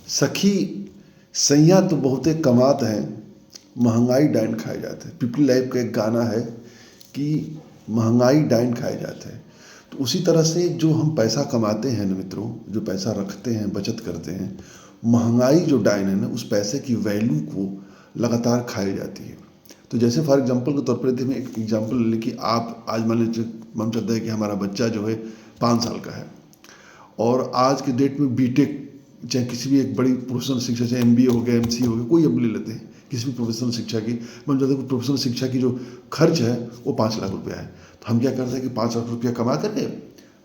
सखी सैया तो बहुते कमात हैं, महंगाई डाइन खाए जाते हैं। पीपल लाइफ का एक गाना है कि महंगाई डाइन खाए जाते हैं। तो उसी तरह से जो हम पैसा कमाते हैं ना मित्रों, जो पैसा रखते हैं, बचत करते हैं, महंगाई जो डाइन है ना, उस पैसे की वैल्यू को लगातार खाई जाती है। तो जैसे फॉर एग्जांपल के तौर पर यदि हम एक एग्जांपल ले कि आप आज मान लीजिए, मन चाहता है कि हमारा बच्चा जो है 5 साल का है और आज के डेट में बीटेक, चाहे किसी भी एक बड़ी प्रोफेशनल शिक्षा, चाहे एमबीए हो गया, एमसीए हो गया, कोई अब ले लेते हैं किसी भी प्रोफेशनल शिक्षा की, मन चाहता है कि प्रोफेशनल शिक्षा की जो खर्च है वो 5 लाख रुपया है। तो हम क्या करते हैं कि 5 लाख रुपया कमा करके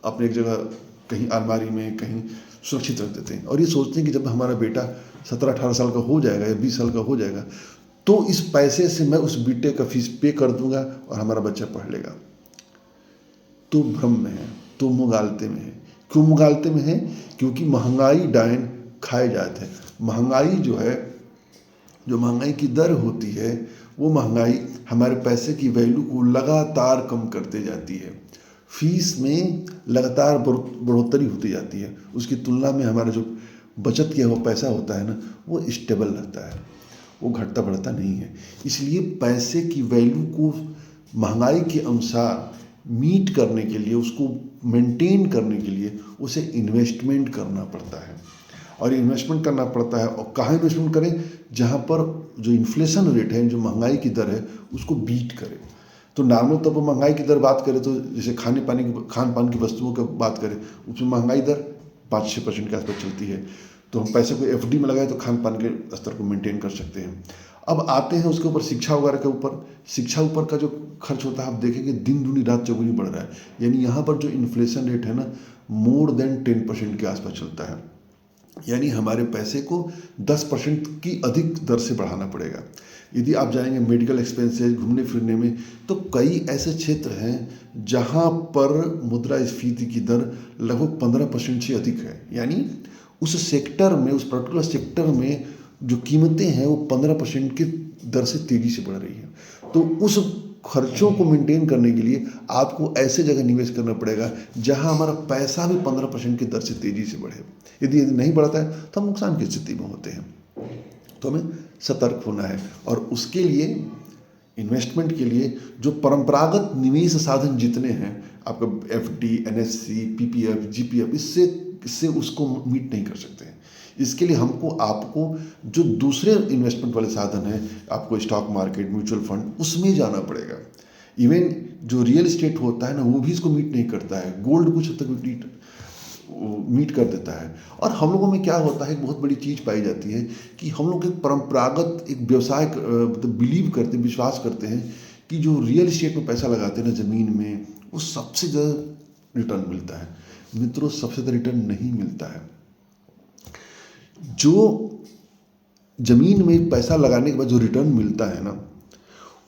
अपने एक जगह कहीं अलमारी में कहीं सुरक्षित रख देते हैं और ये सोचते हैं कि जब हमारा बेटा 17-18 साल का हो जाएगा या 20 साल का हो जाएगा तो इस पैसे से मैं उस बीटेक का फीस पे कर दूंगा और हमारा बच्चा पढ़ लेगा। तो भ्रम में है, तो मुगालते में है। क्यों मुगालते में है? क्योंकि महंगाई डायन खाए जाते हैं। महंगाई जो है, जो महंगाई की दर होती है, वो महंगाई हमारे पैसे की वैल्यू को लगातार कम करते जाती है। फीस में लगातार बढ़ोतरी होती जाती है। उसकी तुलना में हमारा जो बचत किया हुआ पैसा होता है ना, वो स्टेबल रहता है, वो घटता बढ़ता नहीं है। इसलिए पैसे की वैल्यू को महंगाई के अनुसार मीट करने के लिए, उसको मेंटेन करने के लिए उसे इन्वेस्टमेंट करना पड़ता है। और इन्वेस्टमेंट करना पड़ता है, और कहाँ इन्वेस्टमेंट करें? जहाँ पर जो इन्फ्लेशन रेट है, जो महंगाई की दर है, उसको बीट करें। तो नॉर्मल तब महंगाई की दर बात करें तो जैसे खान पान की वस्तुओं की बात करें, उसमें महंगाई दर 5-6% के आसपास चलती है। तो हम पैसे को एफडी में लगाए तो खान पान के स्तर को मेंटेन कर सकते हैं। अब आते हैं उसके ऊपर शिक्षा वगैरह के ऊपर। शिक्षा ऊपर का जो खर्च होता है, आप देखेंगे दिन दूनी रात चौगुनी बढ़ रहा है। यानी यहाँ पर जो इन्फ्लेशन रेट है ना, मोर देन 10% के आसपास चलता है। यानी हमारे पैसे को 10% की अधिक दर से बढ़ाना पड़ेगा। यदि आप जाएंगे मेडिकल एक्सपेंसेस, घूमने फिरने में, तो कई ऐसे क्षेत्र हैं जहाँ पर मुद्रास्फीति की दर लगभग 15% से अधिक है। यानी उस सेक्टर में, उस पर्टिकुलर सेक्टर में जो कीमतें हैं वो 15% की दर से तेजी से बढ़ रही है। तो उस खर्चों को मेंटेन करने के लिए आपको ऐसे जगह निवेश करना पड़ेगा जहां हमारा पैसा भी 15% की दर से तेजी से बढ़े। यदि नहीं बढ़ता है तो हम नुकसान की स्थिति में होते हैं। तो हमें सतर्क होना है और उसके लिए, इन्वेस्टमेंट के लिए, जो परंपरागत निवेश साधन जितने हैं, आपका एफडी, एनएससी, पीपीएफ, जीपीएफ, इससे उसको मीट नहीं कर सकते हैं। इसके लिए हमको, आपको जो दूसरे इन्वेस्टमेंट वाले साधन हैं, आपको स्टॉक मार्केट, म्यूचुअल फंड, उसमें जाना पड़ेगा। इवन जो रियल एस्टेट होता है ना, वो भी इसको मीट नहीं करता है। गोल्ड कुछ हद तक मीट कर देता है। और हम लोगों में क्या होता है, एक बहुत बड़ी चीज़ पाई जाती है कि हम लोग एक परंपरागत एक व्यवसाय मतलब बिलीव करते, विश्वास करते हैं कि जो रियल एस्टेट में पैसा लगाते हैं ना, ज़मीन में, वो सबसे ज़्यादा रिटर्न मिलता है। मित्रों, सबसे ज़्यादा रिटर्न नहीं मिलता है। जो ज़मीन में पैसा लगाने के बाद जो रिटर्न मिलता है ना,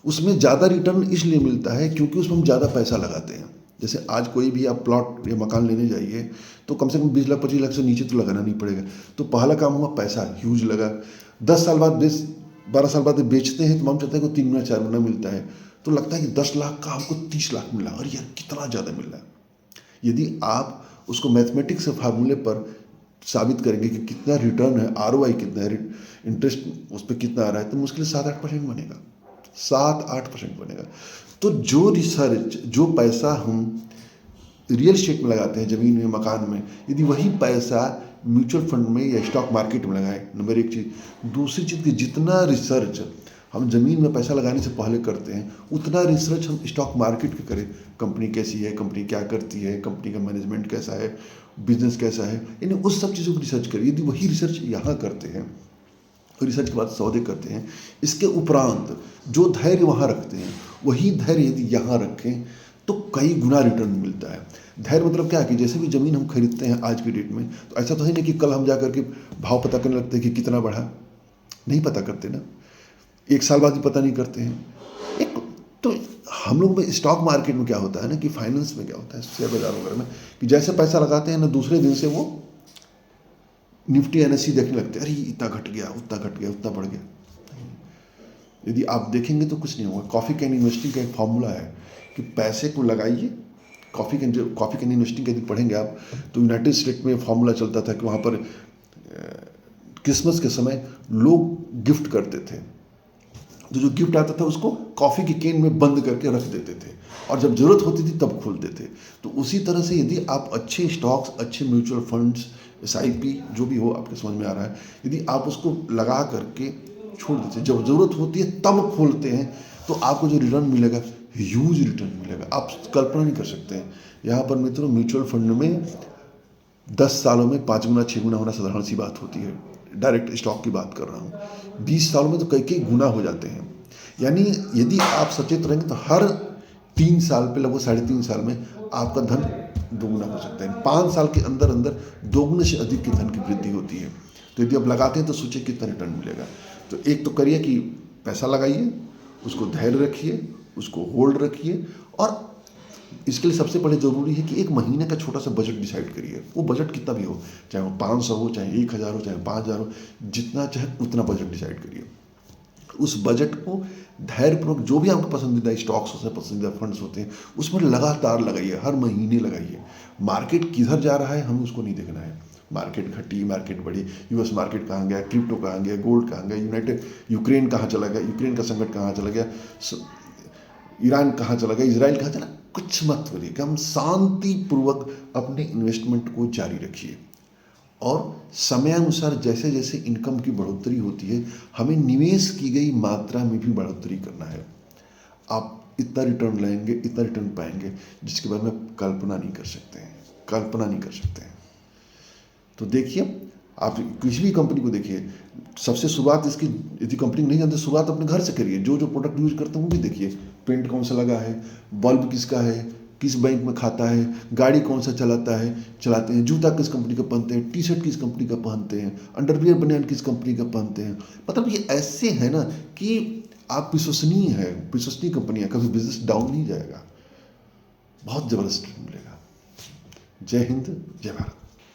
उसमें ज़्यादा रिटर्न इसलिए मिलता है क्योंकि उसमें हम ज़्यादा पैसा लगाते हैं। जैसे आज कोई भी आप प्लॉट या मकान लेने जाइए तो कम से कम 20 लाख 25 लाख से नीचे तो लगाना नहीं पड़ेगा। तो पहला काम हुआ, पैसा ह्यूज लगा। 10 साल बाद 12 साल बाद बेचते हैं तो हम चाहते हैं कि 3 गुना 4 गुना मिलता है। तो लगता है कि 10 लाख का हमको 30 लाख मिला, और यार कितना ज़्यादा मिल रहा है। यदि आप उसको मैथमेटिक्स फार्मूले पर साबित करेंगे कि कितना रिटर्न है, आरओआई कितना है, इंटरेस्ट उस पर कितना आ रहा है, तो मुश्किल 7-8% बनेगा, 7-8% बनेगा। तो जो रिसर्च, जो पैसा हम रियल एस्टेट में लगाते हैं, ज़मीन में, मकान में, यदि वही पैसा म्यूचुअल फंड में या स्टॉक मार्केट में लगाएं, नंबर एक चीज़। दूसरी चीज़ कि जितना रिसर्च हम ज़मीन में पैसा लगाने से पहले करते हैं, उतना रिसर्च हम स्टॉक मार्केट के करें। कंपनी कैसी है, कंपनी क्या करती है, कंपनी का मैनेजमेंट कैसा है, बिजनेस कैसा है, यानी उस सब चीज़ों को रिसर्च करें। यदि वही रिसर्च यहाँ करते हैं, रिसर्च के बाद सौदे करते हैं, इसके उपरांत जो धैर्य वहाँ रखते हैं, वही धैर्य यदि यहाँ रखें तो कई गुना रिटर्न मिलता है। धैर्य मतलब क्या है कि जैसे भी ज़मीन हम खरीदते हैं आज की डेट में, तो ऐसा तो है नहीं कि कल हम जा करके भाव पता करने लगते हैं कि कितना बढ़ा, नहीं पता करते ना। 1 साल बाद भी पता नहीं करते हैं। एक तो हम लोग में स्टॉक मार्केट में क्या होता है ना, कि फाइनेंस में क्या होता है, शेयर बाजार वगैरह में, कि जैसे पैसा लगाते हैं ना, दूसरे दिन से वो निफ्टी एनएससी देखने लगते हैं, अरे इतना घट गया, उतना घट गया, उतना बढ़ गया। यदि आप देखेंगे तो कुछ नहीं होगा। कॉफ़ी कैन इन्वेस्टिंग का एक फॉर्मूला है कि पैसे को लगाइए। कॉफ़ी कैन इन्वेस्टिंग यदि पढ़ेंगे आप तो यूनाइटेड स्टेट में फॉर्मूला चलता था कि वहाँ पर क्रिसमस के समय लोग गिफ्ट करते थे, तो जो गिफ्ट आता था उसको कॉफ़ी की केन में बंद करके रख देते थे और जब ज़रूरत होती थी तब खोलते थे। तो उसी तरह से यदि आप अच्छे स्टॉक्स, अच्छे म्यूचुअल फंड्स, SIP जो भी हो आपके समझ में आ रहा है, यदि आप उसको लगा करके छोड़ देते हैं, जब ज़रूरत होती है तब खोलते हैं, तो आपको जो रिटर्न मिलेगा, ह्यूज रिटर्न मिलेगा, आप कल्पना नहीं कर सकते हैं। यहाँ पर मित्रों म्यूचुअल फंड में 10 सालों में 5 गुना 6 गुना होना साधारण सी बात होती है। डायरेक्ट स्टॉक की बात कर रहा हूँ, 20 सालों में तो कई कई गुना हो जाते हैं। यानी यदि आप सचेत रहेंगे तो हर 3 साल पे, लगभग 3.5 साल में आपका धन दोगुना हो सकता है। 5 साल के अंदर अंदर दोगुने से अधिक के धन की वृद्धि होती है। तो यदि आप लगाते हैं तो सोचिए कितना रिटर्न मिलेगा। तो एक तो करिए कि पैसा लगाइए, उसको धैर्य रखिए, उसको होल्ड रखिए, और इसके लिए सबसे पहले ज़रूरी है कि एक महीने का छोटा सा बजट डिसाइड करिए। वो बजट कितना भी हो, चाहे वो 500 हो, चाहे 1000 हो, चाहे 5000 हो, जितना चाहे उतना बजट डिसाइड करिए। उस बजट को धैर्यपूर्वक, जो भी आपका पसंदीदा स्टॉक्स होते हैं, पसंदीदा फंड्स होते हैं, उसमें लगातार लगाइए, हर महीने लगाइए। मार्केट किधर जा रहा है हमें उसको नहीं देखना है। मार्केट घटी, मार्केट बढ़ी, US मार्केट कहाँ गया, क्रिप्टो कहाँ गया, गोल्ड कहाँ गया, यूक्रेन कहाँ चला गया, यूक्रेन का संकट कहाँ चला गया, ईरान कहाँ चला गया, इजराइल कहाँ चला, कुछ मत करिए। हम शांतिपूर्वक अपने इन्वेस्टमेंट को जारी रखिए, और समयानुसार जैसे जैसे इनकम की बढ़ोतरी होती है, हमें निवेश की गई मात्रा में भी बढ़ोतरी करना है। आप इतना रिटर्न लेंगे, इतना रिटर्न पाएंगे जिसके बारे में आप कल्पना नहीं कर सकते हैं, कल्पना नहीं कर सकते हैं। तो देखिए, आप किसी भी कंपनी को देखिए, सबसे शुरुआत इसकी, यदि कंपनी नहीं जानते, शुरुआत अपने घर से करिए। जो जो प्रोडक्ट यूज करते हैं वो भी देखिए, पेंट कौन सा लगा है, बल्ब किसका है, किस बैंक में खाता है, गाड़ी कौन सा चलाते हैं, जूता किस कंपनी का पहनते हैं, T-शर्ट किस कंपनी का पहनते हैं, अंडरवियर बनियान किस कंपनी का पहनते हैं। मतलब ये ऐसे है ना कि आप विश्वसनीय है, विश्वसनीय कंपनी है, कभी बिजनेस डाउन नहीं जाएगा, बहुत ज़बरदस्त मिलेगा। जय हिंद, जय भारत।